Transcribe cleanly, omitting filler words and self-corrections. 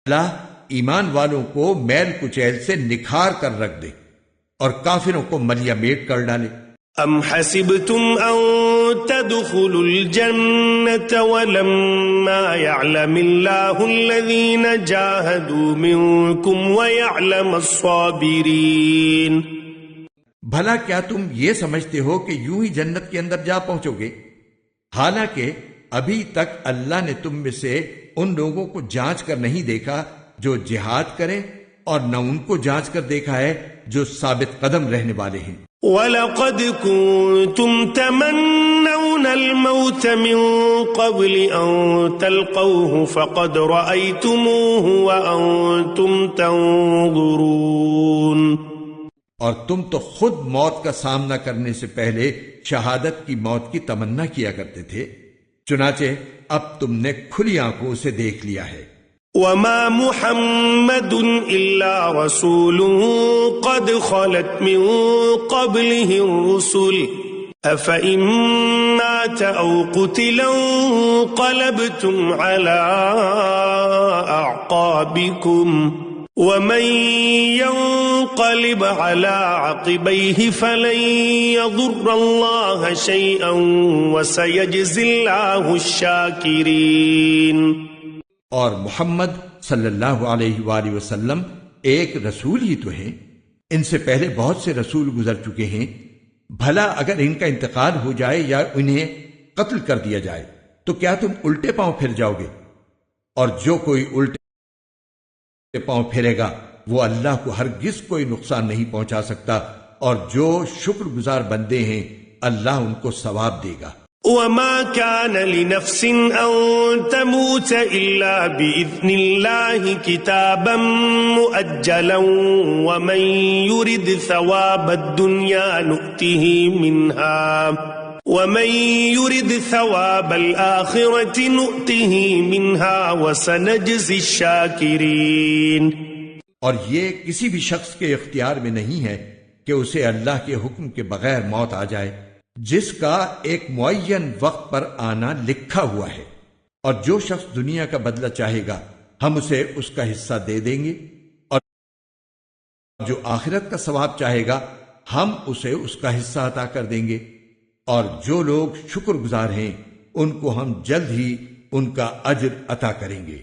اللہ ایمان والوں کو میل کچیل سے نکھار کر رکھ دے اور کافروں کو ملیا میٹ کر ڈالے۔ ام حسبتم ان تدخلوا الجنة ولما يعلم الله الذين جاهدوا منكم ويعلم الصابرين۔ بھلا کیا تم یہ سمجھتے ہو کہ یوں ہی جنت کے اندر جا پہنچو گے، حالانکہ ابھی تک اللہ نے تم میں سے ان لوگوں کو جانچ کر نہیں دیکھا جو جہاد کریں، اور نہ ان کو جانچ کر دیکھا ہے جو ثابت قدم رہنے والے ہیں۔ وَلَقَدْ كُنْتُمْ تَمَنَّوْنَ الْمَوْتَ مِنْ قَبْلِ أَنْ تَلْقَوْهُ فَقَدْ رَأَيْتُمُوهُ وَأَنْتُمْ تَنْظُرُونَ۔ اور تم تو خود موت کا سامنا کرنے سے پہلے شہادت کی موت کی تمنا کیا کرتے تھے، چنانچہ اب تم نے کھلی آنکھوں سے دیکھ لیا ہے۔ وَمَا مُحَمَّدٌ إِلَّا رَسُولٌ قَدْ خَلَتْ مِن قَبْلِهِ الرُّسُلُ أَفَإِن مَّاتَ أَوْ قُتِلَ انقَلَبْتُمْ عَلَىٰ أَعْقَابِكُمْ وَمَن يَنقَلِبْ عَلَىٰ عَقِبَيْهِ فَلَن يَضُرَّ اللَّهَ شَيْئًا وَسَيَجْزِي اللَّهُ الشَّاكِرِينَ۔ اور محمد صلی اللہ علیہ وآلہ وسلم ایک رسول ہی تو ہیں، ان سے پہلے بہت سے رسول گزر چکے ہیں، بھلا اگر ان کا انتقال ہو جائے یا انہیں قتل کر دیا جائے تو کیا تم الٹے پاؤں پھر جاؤ گے؟ اور جو کوئی الٹے پاؤں پھرے گا وہ اللہ کو ہرگز کوئی نقصان نہیں پہنچا سکتا، اور جو شکر گزار بندے ہیں اللہ ان کو ثواب دے گا۔ وَمَا كَانَ لِنَفْسٍ أَن تَمُوتَ إِلَّا بِإِذْنِ اللَّهِ كِتَابًا مُؤَجَّلًا وَمَن يُرِدْ ثَوَابَ الدُّنْيَا نُؤْتِهِ مِنْهَا وَمَن يُرِدْ ثَوَابَ الْآخِرَةِ نُؤْتِهِ مِنْهَا وَسَنَجْزِي الشَّاكِرِينَ۔ اور یہ کسی بھی شخص کے اختیار میں نہیں ہے کہ اسے اللہ کے حکم کے بغیر موت آ جائے، جس کا ایک معین وقت پر آنا لکھا ہوا ہے، اور جو شخص دنیا کا بدلہ چاہے گا ہم اسے اس کا حصہ دے دیں گے، اور جو آخرت کا ثواب چاہے گا ہم اسے اس کا حصہ عطا کر دیں گے، اور جو لوگ شکر گزار ہیں ان کو ہم جلد ہی ان کا اجر عطا کریں گے۔